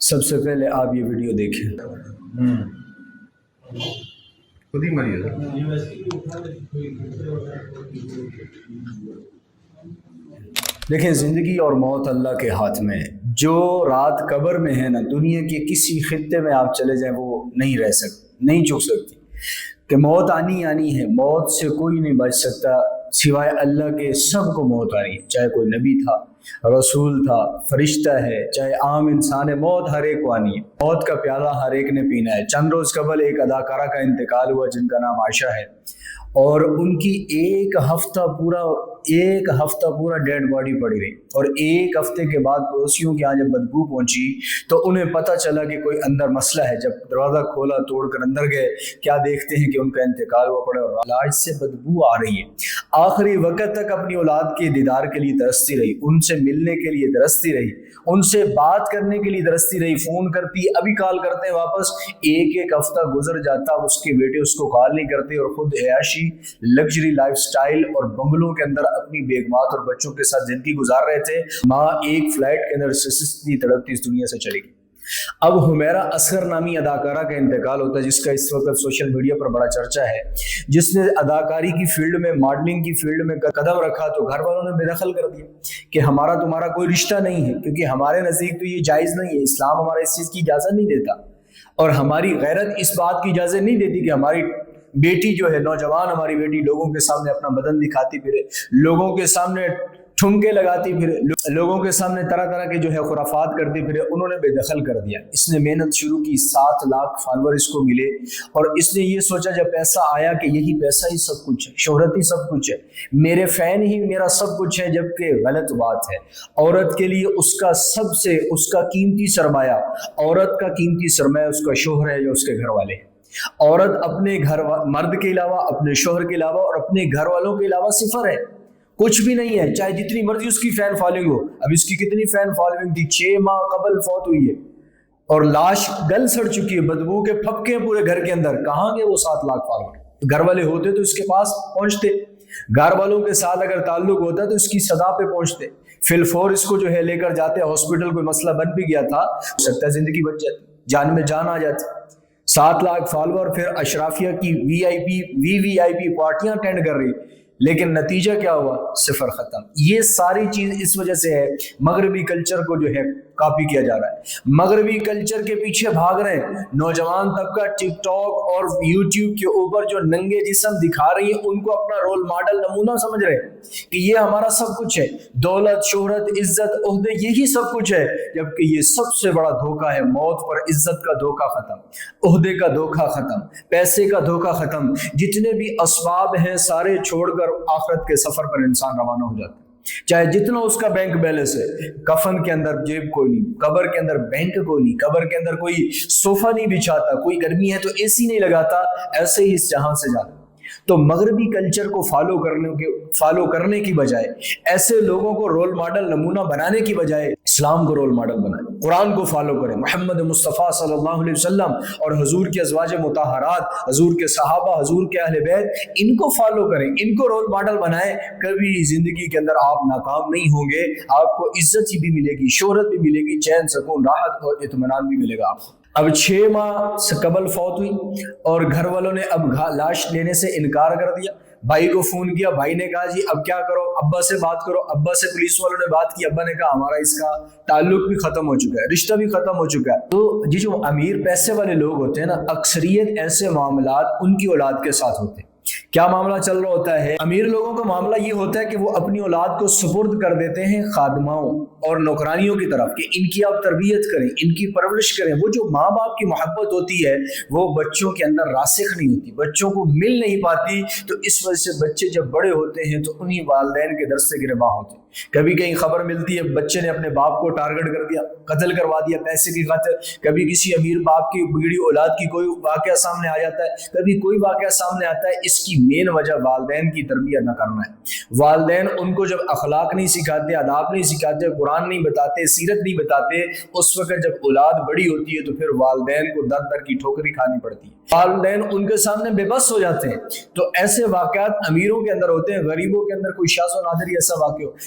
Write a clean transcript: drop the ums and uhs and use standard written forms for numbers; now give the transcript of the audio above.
سب سے پہلے آپ یہ ویڈیو دیکھیں۔ خود ہی مری ہے۔ دیکھیں، زندگی اور موت اللہ کے ہاتھ میں ہے۔ جو رات قبر میں ہے نا، دنیا کے کسی خطے میں آپ چلے جائیں وہ نہیں رہ سکتی، نہیں چھپ سکتی، کہ موت آنی ہے۔ موت سے کوئی نہیں بچ سکتا سوائے اللہ کے۔ سب کو موت آ رہی ہے، چاہے کوئی نبی تھا، رسول تھا، فرشتہ ہے، چاہے عام انسان ہے، موت ہر ایک کو آنی ہے۔ موت کا پیالہ ہر ایک نے پینا ہے۔ چند روز قبل ایک اداکارہ کا انتقال ہوا جن کا نام عائشہ ہے، اور ان کی ایک ہفتہ پورا ڈیڈ باڈی پڑی رہی، اور ایک ہفتے کے بعد پڑوسیوں کے یہاں جب بدبو پہنچی تو انہیں پتہ چلا کہ کوئی اندر مسئلہ ہے۔ جب دروازہ کھولا، توڑ کر اندر گئے، کیا دیکھتے ہیں کہ ان کا انتقال ہوا پڑا اور لاش سے بدبو آ رہی ہے۔ آخری وقت تک اپنی اولاد کے دیدار کے لیے ترستی رہی، ان سے ملنے کے لیے ترستی رہی، ان سے بات کرنے کے لیے ترستی رہی۔ فون کرتی، ابھی کال کرتے ہیں واپس، ایک ہفتہ گزر جاتا، اس کے بیٹے اس کو کال نہیں کرتے، اور خود عیاشی لگژری لائف سٹائل اور بنگلوں کے اندر اپنی بیگمات اور بچوں کے ساتھ زندگی گزار رہے تھے۔ ماں ایک فلائٹ کے اندر سستی تڑپتی اس دنیا سے چلی گئی۔ اب حمیرہ اصغر نامی اداکارہ کا انتقال ہوتا ہے، جس کا اس وقت سوشل میڈیا پر بڑا چرچا ہے۔ جس نے اداکاری کی فیلڈ میں، ماڈلنگ کی فیلڈ میں قدم رکھا تو گھر والوں نے بے دخل کر دیا کہ ہمارا تمہارا کوئی رشتہ نہیں ہے، کیونکہ ہمارے نزدیک تو یہ جائز نہیں ہے، اسلام ہمارا اس چیز کی اجازت نہیں دیتا، اور ہماری غیرت اس بات کی اجازت نہیں دیتی کہ ہماری بیٹی جو ہے، نوجوان ہماری بیٹی لوگوں کے سامنے اپنا بدن دکھاتی پھرے، لوگوں کے سامنے ٹھمکے لگاتی پھرے، لوگوں کے سامنے طرح طرح کے جو ہے خرافات کرتی پھرے۔ انہوں نے بے دخل کر دیا۔ اس نے محنت شروع کی، 7 لاکھ فالوور اس کو ملے، اور اس نے یہ سوچا جب پیسہ آیا کہ یہی پیسہ ہی سب کچھ ہے، شہرت ہی سب کچھ ہے، میرے فین ہی میرا سب کچھ ہے، جبکہ غلط بات ہے۔ عورت کے لیے اس کا قیمتی سرمایہ، عورت کا قیمتی سرمایہ اس کا شوہر ہے یا اس کے گھر والے ہیں۔ عورت اپنے مرد کے علاوہ، اپنے شوہر کے علاوہ اور اپنے گھر والوں کے علاوہ صفر ہے، کچھ بھی نہیں ہے، چاہے جتنی مرضی اس کی فین فالوئنگ ہو۔ اب اس کی کتنی فین فالوئنگ تھی؟ 6 ماہ قبل فوت ہوئی ہے، اور لاش گل سڑ چکی ہے، بدبو کے پھپکے پورے گھر کے اندر۔ کہاں گئے وہ 7 لاکھ فالوور؟ گھر والے ہوتے تو اس کے پاس پہنچتے، گھر والوں کے ساتھ اگر تعلق ہوتا تو اس کی صدا پہ پہنچتے، فی الفور اس کو جو ہے لے کر جاتے ہاسپٹل۔ کوئی مسئلہ بن بھی گیا تھا، ہو سکتا ہے زندگی بچ جاتی، جان میں جان آ جاتی۔ 7 لاکھ فالوور، پھر اشرافیہ کی وی آئی پی پارٹیاں اٹینڈ کر رہی، لیکن نتیجہ کیا ہوا؟ صفر، ختم۔ یہ ساری چیز اس وجہ سے ہے، مغربی کلچر کو جو ہے کاپی کیا جا رہا ہے، مغربی کلچر کے پیچھے بھاگ رہے ہیں۔ نوجوان طبقہ ٹک ٹاک اور یوٹیوب کے اوپر جو ننگے جسم دکھا رہی ہیں، ان کو اپنا رول ماڈل، نمونہ سمجھ رہے ہیں کہ یہ ہمارا سب کچھ ہے، دولت، شہرت، عزت، عہدے، یہی سب کچھ ہے، جبکہ یہ سب سے بڑا دھوکہ ہے۔ موت پر عزت کا دھوکہ ختم، عہدے کا دھوکہ ختم، پیسے کا دھوکہ ختم، جتنے بھی اسباب ہیں سارے چھوڑ کر آخرت کے سفر پر انسان روانہ ہو جاتا ہے۔ چاہے جتنا اس کا بینک بیلنس ہے، کفن کے اندر جیب کوئی نہیں، قبر کے اندر بینک کوئی نہیں، قبر کے اندر کوئی صوفہ نہیں بچھاتا، کوئی گرمی ہے تو اے سی نہیں لگاتا، ایسے ہی اس جہاں سے جاتا۔ تو مغربی کلچر کو فالو کرنے کی بجائے، ایسے لوگوں کو رول ماڈل، نمونہ بنانے کی بجائے، اسلام کو رول ماڈل بنائیں، قرآن کو فالو کریں، محمد مصطفیٰ صلی اللہ علیہ وسلم اور حضور کے ازواج مطہرات، حضور کے صحابہ، حضور کے اہل بیت، ان کو فالو کریں، ان کو رول ماڈل بنائیں۔ کبھی زندگی کے اندر آپ ناکام نہیں ہوں گے، آپ کو عزت بھی ملے گی، شہرت بھی ملے گی، چین، سکون، راحت اور اطمینان بھی ملے گا آپ کو۔ اب 6 ماہ سے قبل فوت ہوئی، اور گھر والوں نے اب لاش لینے سے انکار کر دیا۔ بھائی کو فون کیا، بھائی نے کہا جی اب کیا کرو؟ ابا سے بات کرو۔ ابا سے پولیس والوں نے بات کی، ابا نے کہا ہمارا اس کا تعلق بھی ختم ہو چکا ہے، رشتہ بھی ختم ہو چکا ہے۔ تو یہ جو امیر پیسے والے لوگ ہوتے ہیں نا، اکثریت ایسے معاملات ان کی اولاد کے ساتھ ہوتے ہیں۔ کیا معاملہ چل رہا ہوتا ہے؟ امیر لوگوں کا معاملہ یہ ہوتا ہے کہ وہ اپنی اولاد کو سپرد کر دیتے ہیں خادماؤں اور نوکرانیوں کی طرف، کہ ان کی آپ تربیت کریں، ان کی پرورش کریں۔ وہ جو ماں باپ کی محبت ہوتی ہے وہ بچوں کے اندر راسخ نہیں ہوتی، بچوں کو مل نہیں پاتی، تو اس وجہ سے بچے جب بڑے ہوتے ہیں تو انہی والدین کے دستے گرباں ہوتے ہیں۔ کبھی کہیں خبر ملتی ہے بچے نے اپنے باپ کو ٹارگٹ کر دیا، قتل کروا دیا پیسے کی خاطر، کبھی کسی امیر باپ کی بگڑی اولاد کی کوئی واقعہ سامنے آ جاتا ہے، کبھی کوئی واقعہ سامنے آتا ہے۔ اس کی مین وجہ والدین کی تربیت نہ کرنا ہے۔ والدین ان کو جب اخلاق نہیں سکھاتے، آداب نہیں سکھاتے، قرآن نہیں بتاتے، سیرت نہیں بتاتے، اس وقت جب اولاد بڑی ہوتی ہے تو پھر والدین کو در در کی ٹھوکری کھانی پڑتی ہے، والدین ان کے سامنے بے بس ہو جاتے ہیں۔ تو ایسے واقعات امیروں کے اندر ہوتے ہیں، غریبوں کے اندر کوئی شاذ و نادر ایسا واقع ہو،